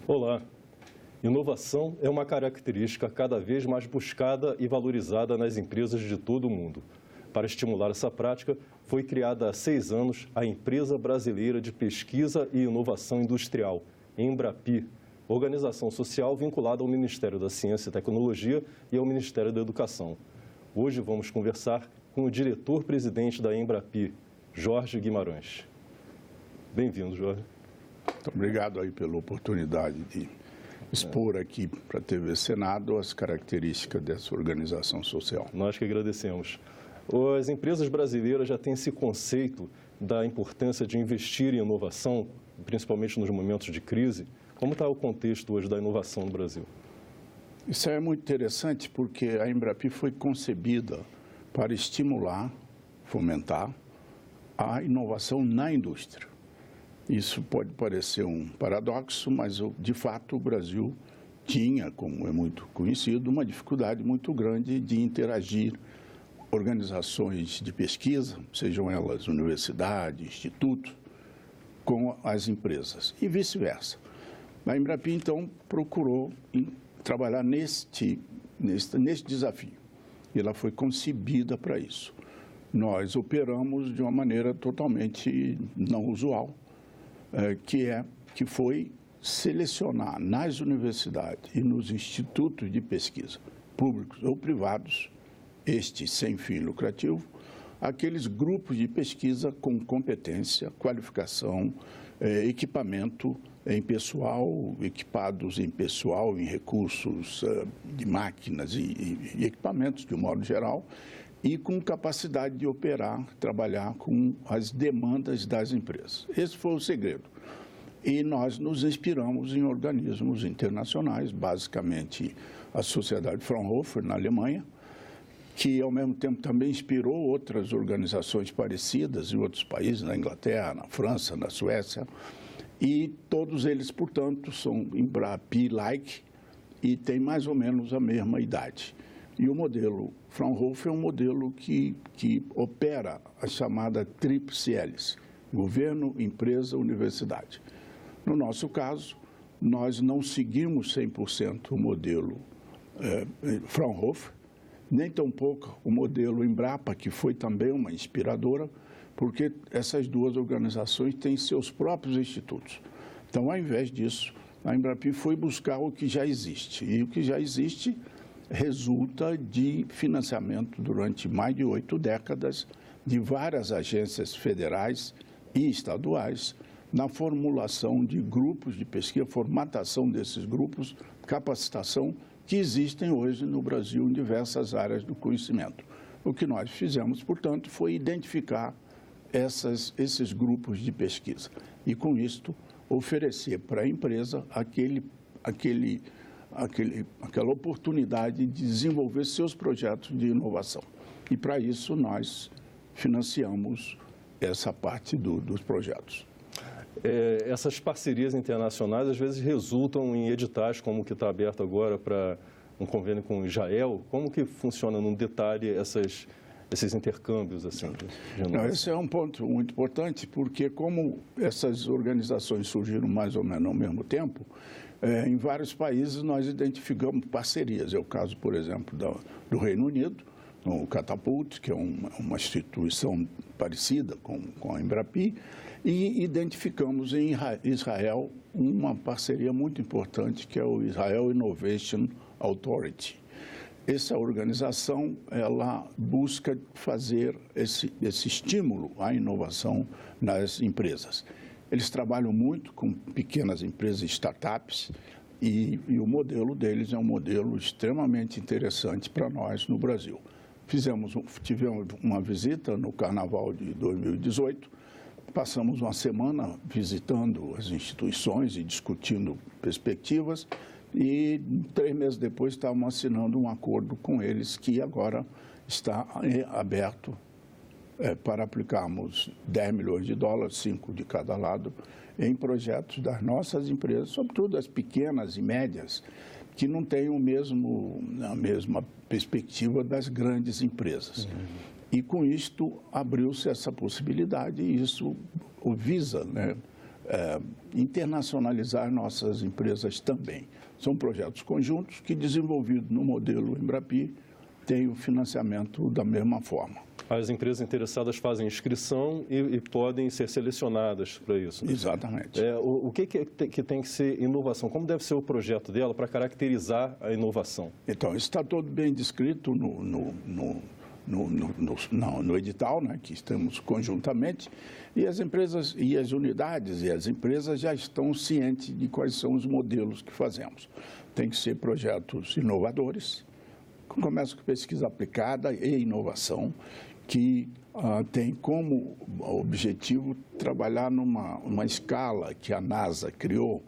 Olá! Inovação é uma característica cada vez mais buscada e valorizada nas empresas de todo o mundo. Para estimular essa prática, foi criada há 6 anos a Empresa Brasileira de Pesquisa e Inovação Industrial, Embrapi, organização social vinculada ao Ministério da Ciência e Tecnologia e ao Ministério da Educação. Hoje vamos conversar com o diretor-presidente da Embrapi, Jorge Guimarães. Bem-vindo, Jorge. Muito obrigado aí pela oportunidade de expor aqui para a TV Senado as características dessa organização social. Nós que agradecemos. As empresas brasileiras já têm esse conceito da importância de investir em inovação, principalmente nos momentos de crise. Como está o contexto hoje da inovação no Brasil? Isso é muito interessante porque a Embrapi foi concebida para estimular, fomentar a inovação na indústria. Isso pode parecer um paradoxo, mas de fato o Brasil tinha, como é muito conhecido, uma dificuldade muito grande de interagir organizações de pesquisa, sejam elas universidades, institutos, com as empresas e vice-versa. A Embrapi, então, procurou trabalhar neste desafio e ela foi concebida para isso. Nós operamos de uma maneira totalmente não usual, que foi selecionar nas universidades e nos institutos de pesquisa, públicos ou privados, este sem fim lucrativo, aqueles grupos de pesquisa com competência, qualificação, equipamento em pessoal, equipados em pessoal, em recursos de máquinas e equipamentos de um modo geral, e com capacidade de operar, trabalhar com as demandas das empresas. Esse foi o segredo. E nós nos inspiramos em organismos internacionais, basicamente a Sociedade Fraunhofer, na Alemanha, que ao mesmo tempo também inspirou outras organizações parecidas em outros países, na Inglaterra, na França, na Suécia, e todos eles, portanto, são Embrapi-like e têm mais ou menos a mesma idade. E o modelo Fraunhofer é um modelo que opera a chamada tríplice hélice: governo, empresa, universidade. No nosso caso, nós não seguimos 100% o modelo Fraunhofer, nem tampouco o modelo Embrapa, que foi também uma inspiradora, porque essas duas organizações têm seus próprios institutos. Então, ao invés disso, a Embrapi foi buscar o que já existe. E o que já existe resulta de financiamento durante mais de 8 décadas de várias agências federais e estaduais na formulação de grupos de pesquisa, formatação desses grupos, capacitação, que existem hoje no Brasil em diversas áreas do conhecimento. O que nós fizemos, portanto, foi identificar esses grupos de pesquisa e, com isto, oferecer para a empresa aquela oportunidade de desenvolver seus projetos de inovação. E, para isso, nós financiamos essa parte dos projetos. Essas parcerias internacionais, às vezes, resultam em editais, como o que está aberto agora para um convênio com Israel. Como que funciona, num detalhe, esses intercâmbios? Assim, Esse é um ponto muito importante, porque como essas organizações surgiram mais ou menos ao mesmo tempo, em vários países nós identificamos parcerias. É o caso, por exemplo, do Reino Unido, o Catapult, que é uma instituição parecida com a Embrapi, e identificamos em Israel uma parceria muito importante, que é o Israel Innovation Authority. Essa organização, ela busca fazer esse estímulo à inovação nas empresas. Eles trabalham muito com pequenas empresas, startups, e o modelo deles é um modelo extremamente interessante para nós no Brasil. Tivemos uma visita no Carnaval de 2018, passamos uma semana visitando as instituições e discutindo perspectivas, e 3 meses depois estávamos assinando um acordo com eles que agora está aberto para aplicarmos $10 milhões, 5 de cada lado, em projetos das nossas empresas, sobretudo as pequenas e médias, que não têm a mesma perspectiva das grandes empresas. E com isto abriu-se essa possibilidade e isso visa, internacionalizar nossas empresas também. São projetos conjuntos que, desenvolvidos no modelo Embrapi, têm o financiamento da mesma forma. As empresas interessadas fazem inscrição e podem ser selecionadas para isso. Exatamente. O que tem que ser inovação? Como deve ser o projeto dela para caracterizar a inovação? Então, isso está todo bem descrito no edital, né, que estamos conjuntamente, e as empresas e as unidades e as empresas já estão cientes de quais são os modelos que fazemos. Tem que ser projetos inovadores, começa com pesquisa aplicada e inovação, que tem como objetivo trabalhar numa escala que a NASA criou,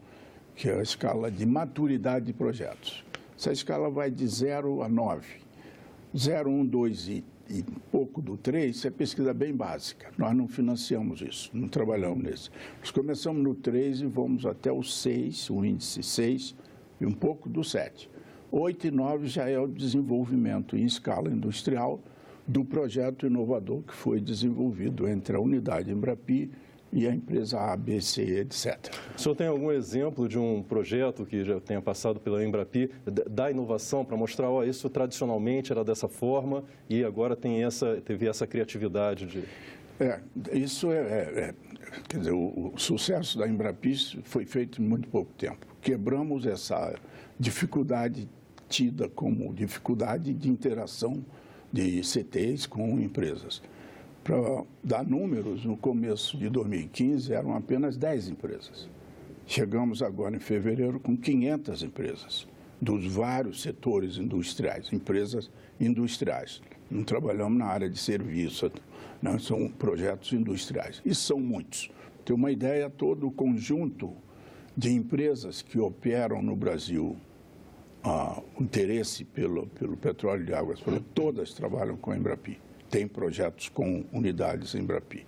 que é a escala de maturidade de projetos. Essa escala vai de 0 a 9. 0, 1, 2 e pouco do 3, isso é pesquisa bem básica. Nós não financiamos isso, não trabalhamos nisso. Nós começamos no 3 e vamos até o 6, o índice 6 e um pouco do 7. 8 e 9 já é o desenvolvimento em escala industrial do projeto inovador que foi desenvolvido entre a unidade Embrapi e a empresa ABC, etc. O senhor tem algum exemplo de um projeto que já tenha passado pela Embrapi, da inovação, para mostrar, isso tradicionalmente era dessa forma e agora teve essa criatividade de... Quer dizer, o sucesso da Embrapi foi feito em muito pouco tempo. Quebramos essa dificuldade tida como dificuldade de interação de CTs com empresas. Para dar números, no começo de 2015 eram apenas 10 empresas. Chegamos agora em fevereiro com 500 empresas, dos vários setores industriais, empresas industriais. Não trabalhamos na área de serviço, não, são projetos industriais. E são muitos. Tem uma ideia, todo o conjunto de empresas que operam no Brasil, o interesse pelo petróleo de águas, todas trabalham com a Embrapi. Tem projetos com unidades Embrapi.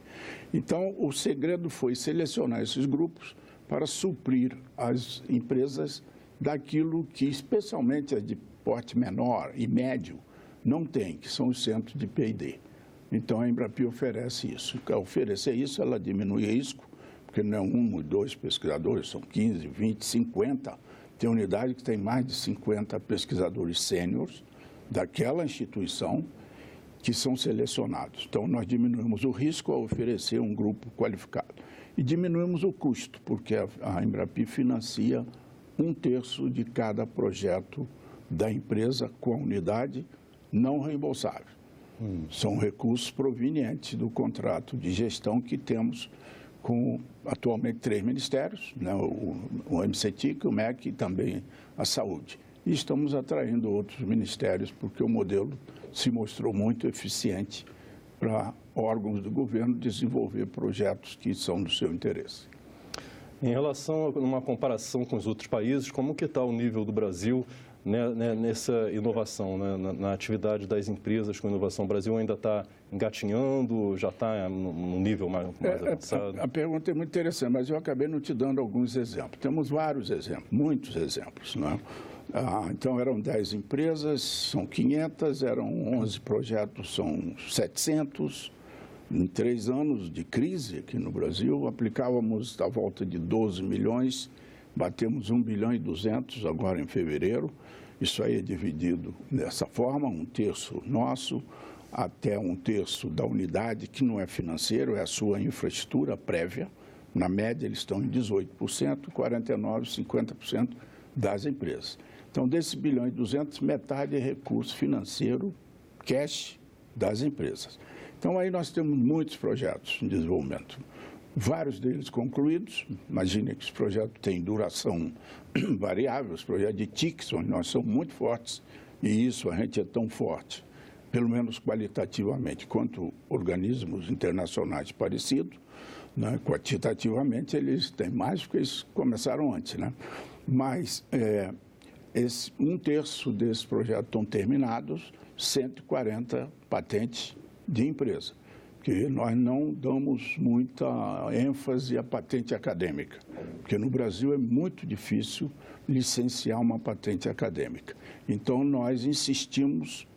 Então, o segredo foi selecionar esses grupos para suprir as empresas daquilo que, especialmente as de porte menor e médio, não tem, que são os centros de P&D. Então, a Embrapi oferece isso. Ao oferecer isso, ela diminui o risco, porque não é 1 ou 2 pesquisadores, são 15, 20, 50. Tem unidade que tem mais de 50 pesquisadores sêniores daquela instituição que são selecionados. Então, nós diminuímos o risco ao oferecer um grupo qualificado. E diminuímos o custo, porque a Embrapi financia 1/3 de cada projeto da empresa com a unidade não reembolsável. São recursos provenientes do contrato de gestão que temos com, atualmente, 3 ministérios, né, o MCTIC, o MEC e também a Saúde. E estamos atraindo outros ministérios, porque o modelo se mostrou muito eficiente para órgãos do governo desenvolver projetos que são do seu interesse. Em relação a uma comparação com os outros países, como que está o nível do Brasil, né, nessa inovação, né, na atividade das empresas com inovação? O Brasil ainda está engatinhando, já está num nível mais avançado? A pergunta é muito interessante, mas eu acabei não te dando alguns exemplos. Temos vários exemplos, muitos exemplos, né? Então, eram 10 empresas, são 500, eram 11 projetos, são 700. Em 3 anos de crise aqui no Brasil, aplicávamos à volta de 12 milhões, batemos 1 bilhão e 200 agora em fevereiro. Isso aí é dividido dessa forma, 1/3 nosso, até 1/3 da unidade, que não é financeiro, é a sua infraestrutura prévia. Na média, eles estão em 18%, 49%, 50% das empresas. Então, desse 1 bilhão e 200, metade é recurso financeiro, cash, das empresas. Então, aí nós temos muitos projetos em desenvolvimento, vários deles concluídos. Imagine que os projetos têm duração variável, os projetos de TICs, onde nós somos muito fortes, e isso a gente é tão forte, pelo menos qualitativamente, quanto organismos internacionais parecidos, né? Quantitativamente eles têm mais, porque eles começaram antes, né? Mas 1/3 desses projetos estão terminados, 140 patentes de empresa, porque nós não damos muita ênfase à patente acadêmica, porque no Brasil é muito difícil licenciar uma patente acadêmica. Então, nós insistimos,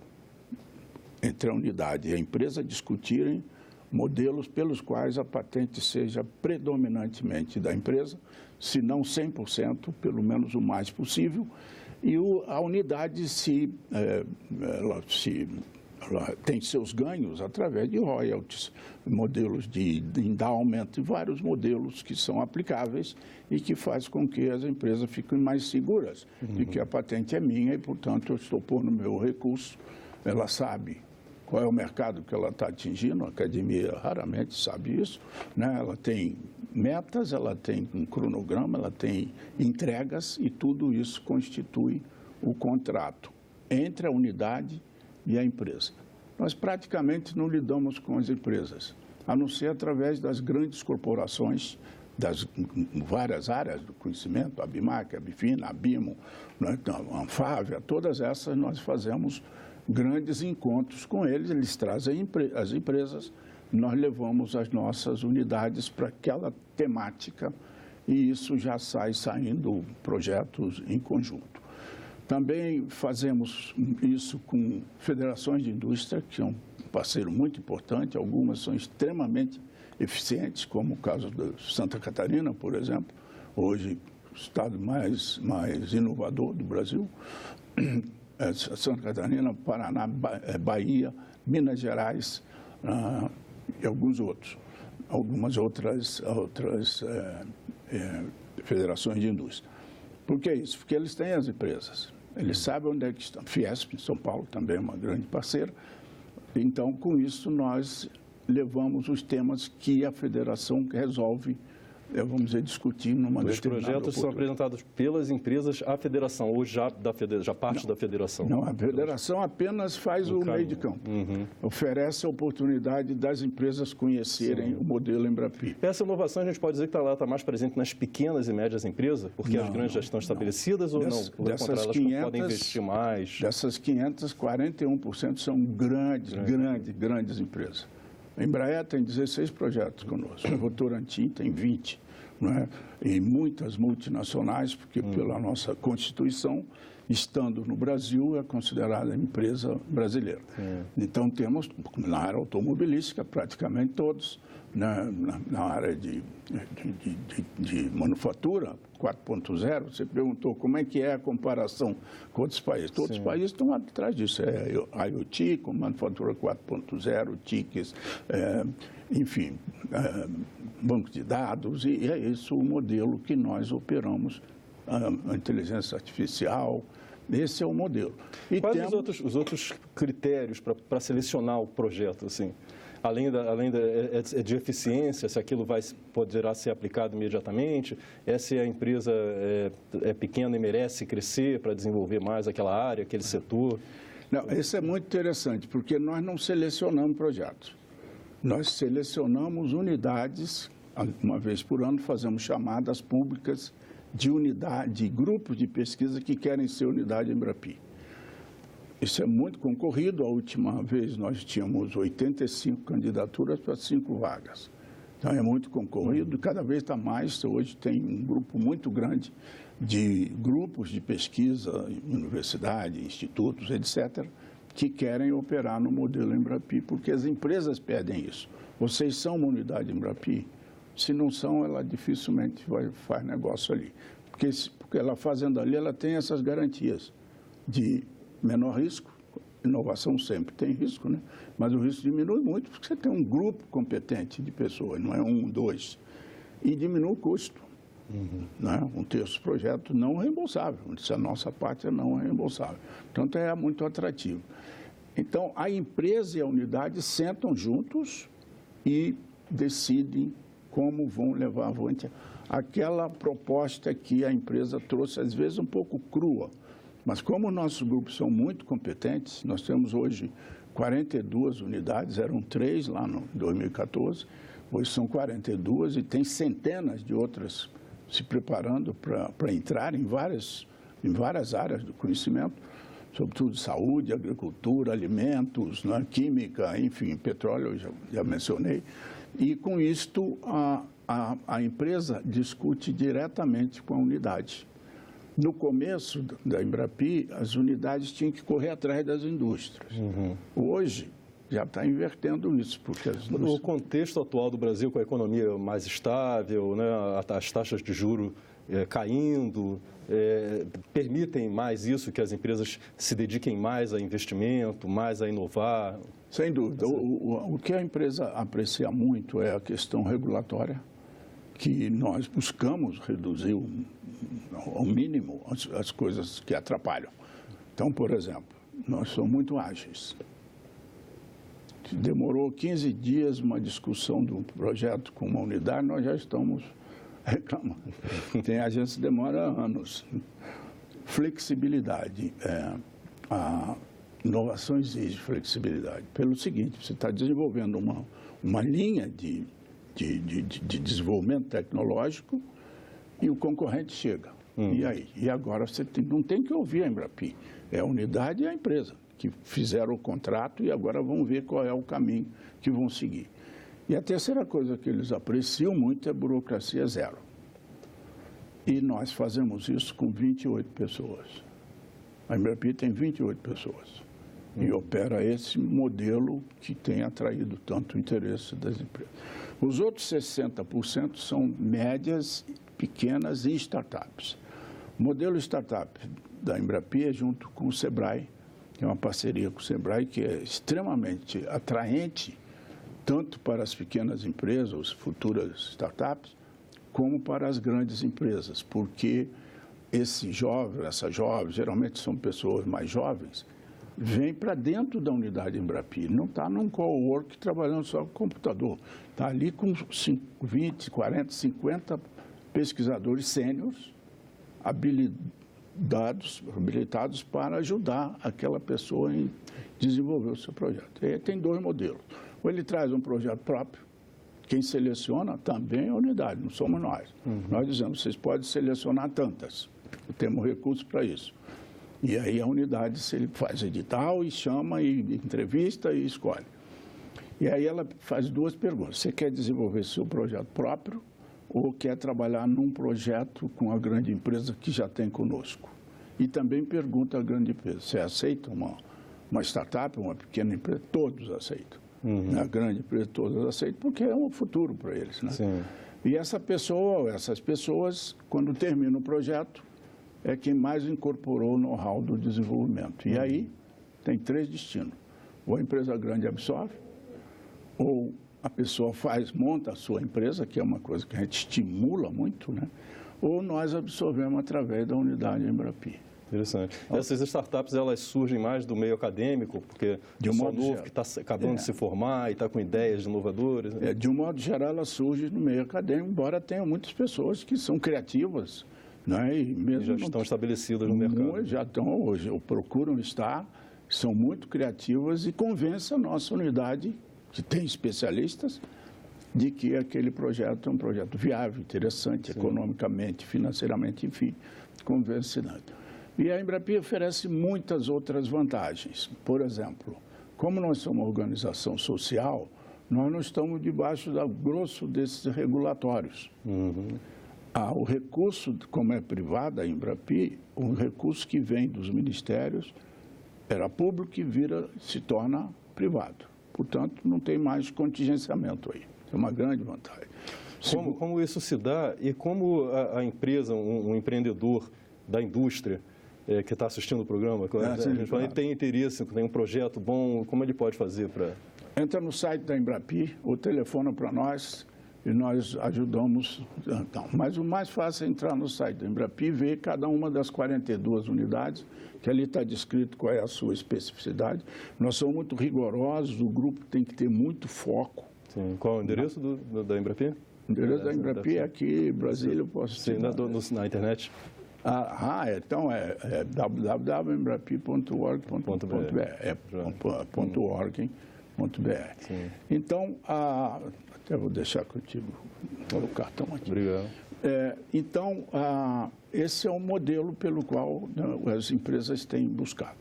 entre a unidade e a empresa, discutirem modelos pelos quais a patente seja predominantemente da empresa, se não 100%, pelo menos o mais possível, e a unidade ela tem seus ganhos através de royalties, modelos de endowment, vários modelos que são aplicáveis e que faz com que as empresas fiquem mais seguras de que a patente é minha e, portanto, eu estou pondo meu recurso, ela sabe qual é o mercado que ela está atingindo, a academia raramente sabe isso, né? Ela tem metas, ela tem um cronograma, ela tem entregas e tudo isso constitui o contrato entre a unidade e a empresa. Nós praticamente não lidamos com as empresas, a não ser através das grandes corporações, das várias áreas do conhecimento, a Abimac, a Bifina, a Bimo, né? A Anfávia, todas essas nós fazemos grandes encontros com eles, eles trazem as empresas, nós levamos as nossas unidades para aquela temática e isso já saindo projetos em conjunto. Também fazemos isso com federações de indústria, que é um parceiro muito importante, algumas são extremamente eficientes, como o caso de Santa Catarina, por exemplo, hoje o estado mais inovador do Brasil. Santa Catarina, Paraná, Bahia, Minas Gerais e algumas outras federações de indústria. Por que isso? Porque eles têm as empresas, eles sabem onde é que estão. Fiesp, em São Paulo, também é uma grande parceira. Então, com isso, nós levamos os temas que a federação resolve, vamos dizer, discutir numa determinada oportunidade. Os projetos são apresentados pelas empresas à federação, ou já parte da federação? Não, a federação apenas faz o meio de campo. Oferece a oportunidade das empresas conhecerem o modelo Embrapi. Essa inovação, a gente pode dizer que está mais presente nas pequenas e médias empresas, porque as grandes já estão estabelecidas, ou não? Dessas 500, elas podem investir mais? Dessas 500, 41% são grandes empresas. A Embraer tem 16 projetos conosco, a Votorantim tem 20, não é? E muitas multinacionais, porque pela nossa Constituição, estando no Brasil, é considerada empresa brasileira. Então, temos, na área automobilística, praticamente todos, na área de manufatura 4.0, você perguntou como é que é a comparação com outros países. Todos os países estão atrás disso. É IoT, com manufatura 4.0, TICs, enfim, banco de dados, e é isso o modelo que nós operamos, a inteligência artificial. Esse é o modelo. E quais os outros critérios para selecionar o projeto, assim? Além de eficiência, se aquilo poderá ser aplicado imediatamente, se a empresa é pequena e merece crescer para desenvolver mais aquela área, aquele setor? Não, isso é muito interessante, porque nós não selecionamos projetos. Nós selecionamos unidades, uma vez por ano, fazemos chamadas públicas de grupos de pesquisa que querem ser unidade Embrapi. Isso é muito concorrido. A última vez nós tínhamos 85 candidaturas para 5 vagas. Então é muito concorrido, cada vez está mais. Hoje tem um grupo muito grande de grupos de pesquisa, universidade, institutos, etc., que querem operar no modelo Embrapi, porque as empresas pedem isso. Vocês são uma unidade Embrapi? Se não são, ela dificilmente faz negócio ali. Porque ela fazendo ali, ela tem essas garantias de menor risco. Inovação sempre tem risco, né? Mas o risco diminui muito porque você tem um grupo competente de pessoas, não é 1, 2. E diminui o custo. Né? Um terço do projeto não reembolsável, se a nossa parte não é reembolsável. Portanto, é muito atrativo. Então, a empresa e a unidade sentam juntos e decidem como vão levar avante aquela proposta que a empresa trouxe, às vezes um pouco crua. Mas como nossos grupos são muito competentes, nós temos hoje 42 unidades, eram 3 lá no 2014, hoje são 42 e tem centenas de outras se preparando para entrar em várias áreas do conhecimento, sobretudo saúde, agricultura, alimentos, né, química, enfim, petróleo, eu já mencionei. E com isto a empresa discute diretamente com a unidade. No começo da Embrapi, as unidades tinham que correr atrás das indústrias. Hoje, já está invertendo isso. Porque no contexto atual do Brasil, com a economia mais estável, né, as taxas de juros caindo, permitem mais isso, que as empresas se dediquem mais a investimento, mais a inovar? Sem dúvida. O que a empresa aprecia muito é a questão regulatória, que nós buscamos reduzir ao mínimo as coisas que atrapalham. Então, por exemplo, nós somos muito ágeis. Demorou 15 dias uma discussão de um projeto com uma unidade, nós já estamos reclamando. Tem agência que demora anos. Flexibilidade. A inovação exige flexibilidade. Pelo seguinte, você está desenvolvendo uma linha de desenvolvimento tecnológico e o concorrente chega. E aí? E agora você não tem que ouvir a Embrapi. É a unidade e a empresa que fizeram o contrato e agora vão ver qual é o caminho que vão seguir. E a terceira coisa que eles apreciam muito é burocracia zero. E nós fazemos isso com 28 pessoas. A Embrapi tem 28 pessoas. E opera esse modelo que tem atraído tanto o interesse das empresas. Os outros 60% são médias, pequenas e startups. O modelo startup da Embrapi é junto com o Sebrae, que é uma parceria com o Sebrae, que é extremamente atraente, tanto para as pequenas empresas, futuras startups, como para as grandes empresas, porque esse jovem, essa jovem, geralmente são pessoas mais jovens, vem para dentro da unidade Embrapi, não está num cowork trabalhando só com computador, está ali com 20, 40, 50 pesquisadores sêniores habilitados para ajudar aquela pessoa em desenvolver o seu projeto. E aí tem dois modelos. Ou ele traz um projeto próprio, quem seleciona também é a unidade, não somos nós. Nós dizemos, vocês podem selecionar tantas, temos recursos para isso. E aí a unidade ele faz edital e chama, e entrevista e escolhe. E aí ela faz duas perguntas. Você quer desenvolver seu projeto próprio ou quer trabalhar num projeto com a grande empresa que já tem conosco? E também pergunta à grande empresa, você aceita uma startup, uma pequena empresa? Todos aceitam. A grande empresa, todos aceitam, porque é um futuro para eles. Né? Sim. E essas pessoas, quando terminam o projeto, é quem mais incorporou o know-how do desenvolvimento. E aí tem três destinos. Ou a empresa grande absorve, ou a pessoa monta a sua empresa, que é uma coisa que a gente estimula muito, né? Ou nós absorvemos através da unidade Embrapi. Interessante. Essas startups, elas surgem mais do meio acadêmico, porque de um modo novo que está acabando de se formar e está com ideias inovadoras. Né? De um modo geral, ela surge no meio acadêmico, embora tenha muitas pessoas que são criativas, né? E mesmo já estão estabelecidas no mercado. Já estão hoje, ou procuram estar, são muito criativas e convencem a nossa unidade, que tem especialistas, de que aquele projeto é um projeto viável, interessante, economicamente, financeiramente, enfim, convencimento. E a Embrapi oferece muitas outras vantagens. Por exemplo, como nós somos uma organização social, nós não estamos debaixo do grosso desses regulatórios. O recurso, como é privada a Embrapi, o recurso que vem dos ministérios era público e se torna privado. Portanto, não tem mais contingenciamento aí. É uma grande vantagem. Como isso se dá e como a empresa, um empreendedor da indústria que está assistindo o programa, ele tem interesse, tem um projeto bom, como ele pode fazer para... Entra no site da Embrapi ou telefona para nós e nós ajudamos. Então, mas o mais fácil é entrar no site da Embrapi e ver cada uma das 42 unidades, que ali está descrito qual é a sua especificidade. Nós somos muito rigorosos, o grupo tem que ter muito foco. Sim. Qual é o endereço da Embrapi? O endereço da Embrapi é aqui em Brasília, eu posso dizer. Sim, na internet? Então é www.embrapi.org.br. É .org.br. Então, até vou deixar contigo o cartão aqui. Obrigado. Então, esse é um modelo pelo qual as empresas têm buscado.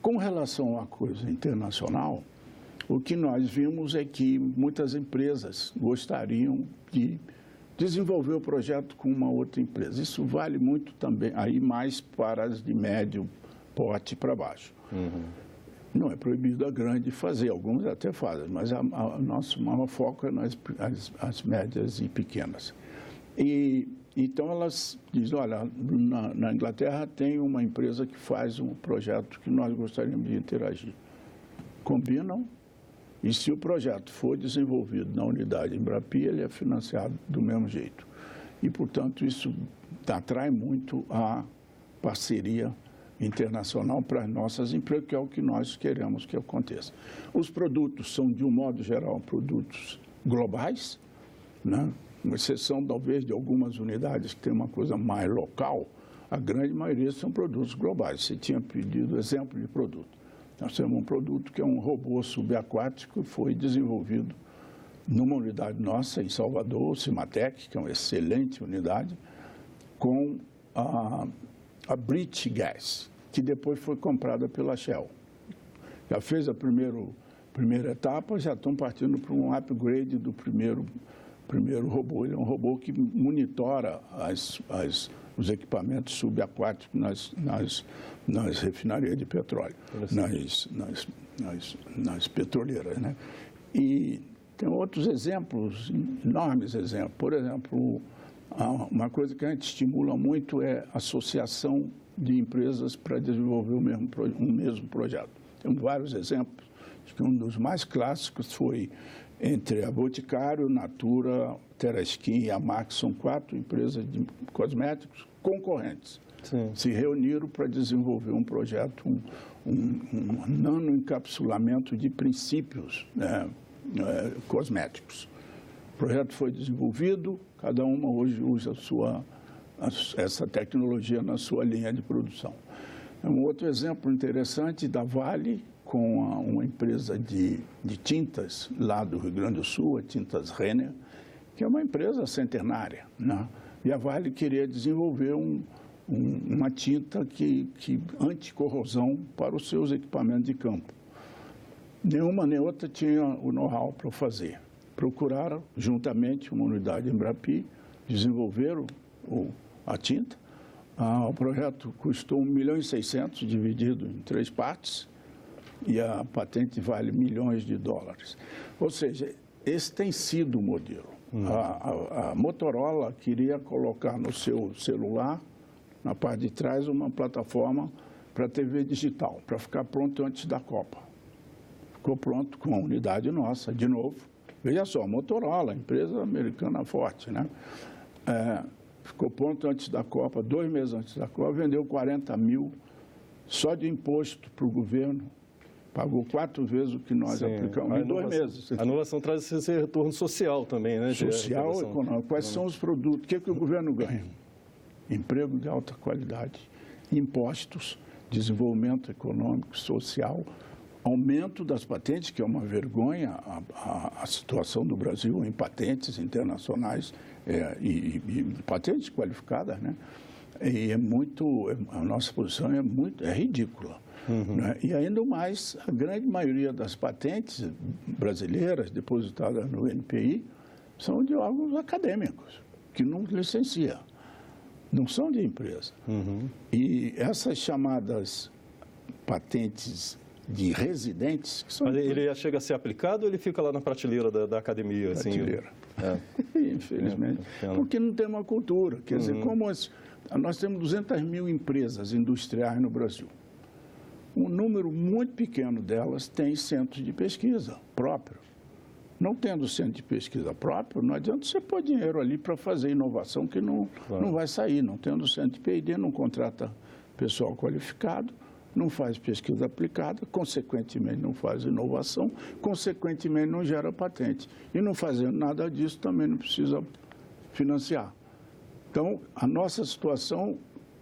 Com relação à coisa internacional, o que nós vimos é que muitas empresas gostariam de desenvolver o projeto com uma outra empresa. Isso vale muito também, aí mais para as de médio porte para baixo. Não é proibido a grande fazer, algumas até fazem, mas o nosso maior foco é as médias e pequenas. E então elas dizem, olha, na Inglaterra tem uma empresa que faz um projeto que nós gostaríamos de interagir. Combinam, e se o projeto for desenvolvido na unidade Embrapi, ele é financiado do mesmo jeito. E, portanto, isso atrai muito a parceria internacional para as nossas empresas, que é o que nós queremos que aconteça. Os produtos são, de um modo geral, produtos globais, né? Com exceção, talvez, de algumas unidades que têm uma coisa mais local, a grande maioria são produtos globais. Você tinha pedido exemplo de produto. Nós temos um produto que é um robô subaquático que foi desenvolvido numa unidade nossa, em Salvador, o Cimatec, que é uma excelente unidade, com a British Gas, que depois foi comprada pela Shell. Já fez a primeira etapa, já estão partindo para um upgrade do primeiro robô. Ele é um robô que monitora os equipamentos subaquáticos nas refinarias de petróleo, nas petroleiras, né? E tem outros exemplos, enormes exemplos. Por exemplo, uma coisa que a gente estimula muito é a associação de empresas para desenvolver um mesmo projeto. Tem vários exemplos. Acho que um dos mais clássicos foi entre a Boticário, Natura, Teraskin e a Max. São 4 empresas de cosméticos concorrentes. Sim. Se reuniram para desenvolver um projeto, um nanoencapsulamento de princípios cosméticos. O projeto foi desenvolvido, cada uma hoje usa essa tecnologia na sua linha de produção. Um outro exemplo interessante da Vale, com uma empresa de tintas lá do Rio Grande do Sul, a Tintas Renner, que é uma empresa centenária, né? E a Vale queria desenvolver uma tinta anticorrosão para os seus equipamentos de campo. Nenhuma nem outra tinha o know-how para fazer. Procuraram, juntamente, uma unidade Embrapi, desenvolveram a tinta. O projeto custou R$1.600.000, dividido em 3 partes, e a patente vale milhões de dólares. Ou seja, esse tem sido o modelo. A Motorola queria colocar no seu celular, na parte de trás, uma plataforma para TV digital, para ficar pronto antes da Copa. Ficou pronto com a unidade nossa, de novo. Veja só, Motorola, empresa americana forte, né? Ficou pronto antes da Copa, 2 meses antes da Copa, vendeu 40 mil só de imposto para o governo. Pagou 4 vezes o que nós aplicamos em 2 meses. A inovação traz esse retorno social também, né? Social, econômico. Quais são os produtos? O que o governo ganha? Emprego de alta qualidade, impostos, desenvolvimento econômico, social, aumento das patentes, que é uma vergonha a situação do Brasil em patentes internacionais e patentes qualificadas, né? E a nossa posição é ridícula. Né? E ainda mais, a grande maioria das patentes brasileiras depositadas no NPI são de órgãos acadêmicos, que não licencia, não são de empresa. E essas chamadas patentes de residentes... Que são Mas ele chega a ser aplicado ou ele fica lá na prateleira da academia? Prateleira. Infelizmente. Porque não tem uma cultura. Quer dizer, nós temos 200 mil empresas industriais no Brasil. Um número muito pequeno delas tem centros de pesquisa próprio. Não tendo centro de pesquisa próprio, não adianta você pôr dinheiro ali para fazer inovação que não vai sair. Não tendo centro de P&D, não contrata pessoal qualificado, não faz pesquisa aplicada, consequentemente não faz inovação, consequentemente não gera patente. E não fazendo nada disso também não precisa financiar. Então, a nossa situação,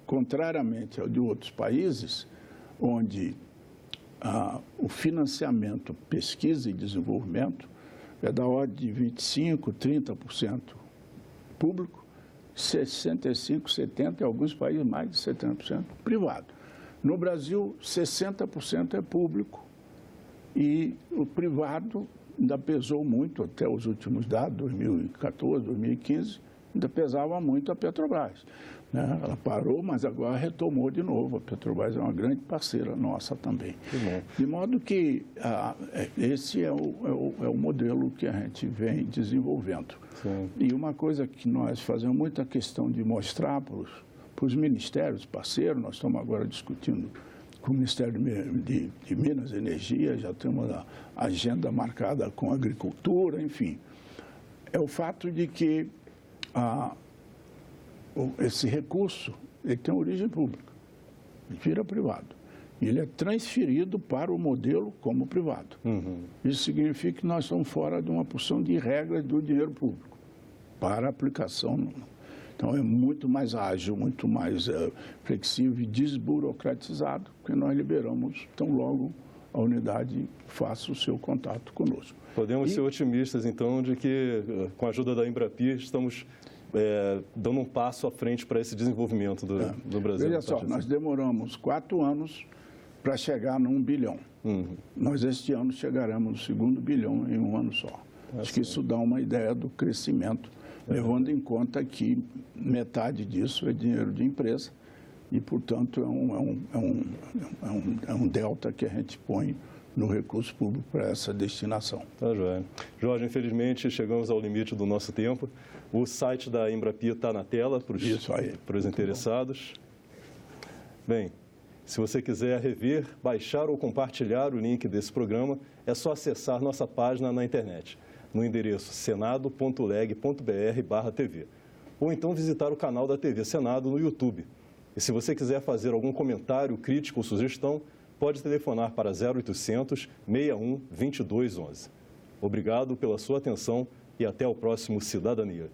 contrariamente ao de outros países, onde o financiamento, pesquisa e desenvolvimento é da ordem de 25%, 30% público, 65%, 70%, em alguns países mais de 70% privado. No Brasil, 60% é público e o privado ainda pesou muito, até os últimos dados, 2014, 2015, ainda pesava muito a Petrobras. né? Ela parou, mas agora retomou de novo. A Petrobras é uma grande parceira nossa também. De modo que esse é o modelo que a gente vem desenvolvendo. Sim. E uma coisa que nós fazemos muita questão de mostrar para os ministérios parceiros, nós estamos agora discutindo com o Ministério de Minas e Energia, já temos a agenda marcada com a agricultura, enfim. É o fato de que esse recurso ele tem origem pública, ele vira privado. E ele é transferido para o modelo como privado. Isso significa que nós estamos fora de uma porção de regras do dinheiro público para aplicação. Então, é muito mais ágil, muito mais flexível e desburocratizado, porque nós liberamos tão logo a unidade faça o seu contato conosco. Podemos ser otimistas, então, de que, com a ajuda da Embrapi, estamos dando um passo à frente para esse desenvolvimento do Brasil. Veja só, nós demoramos 4 anos para chegar no 1 bilhão. Nós, este ano, chegaremos no 2º bilhão em um ano só. Acho que isso dá uma ideia do crescimento, levando em conta que metade disso é dinheiro de empresa e, portanto, é um delta que a gente põe no recurso público para essa destinação. Tá, joia. Jorge, infelizmente, chegamos ao limite do nosso tempo. O site da Embrapi está na tela para os interessados. Bem, se você quiser rever, baixar ou compartilhar o link desse programa, é só acessar nossa página na internet, no endereço senado.leg.br/TV, ou então visitar o canal da TV Senado no YouTube. E se você quiser fazer algum comentário, crítica ou sugestão, pode telefonar para 0800 61 22 11. Obrigado pela sua atenção e até o próximo Cidadania.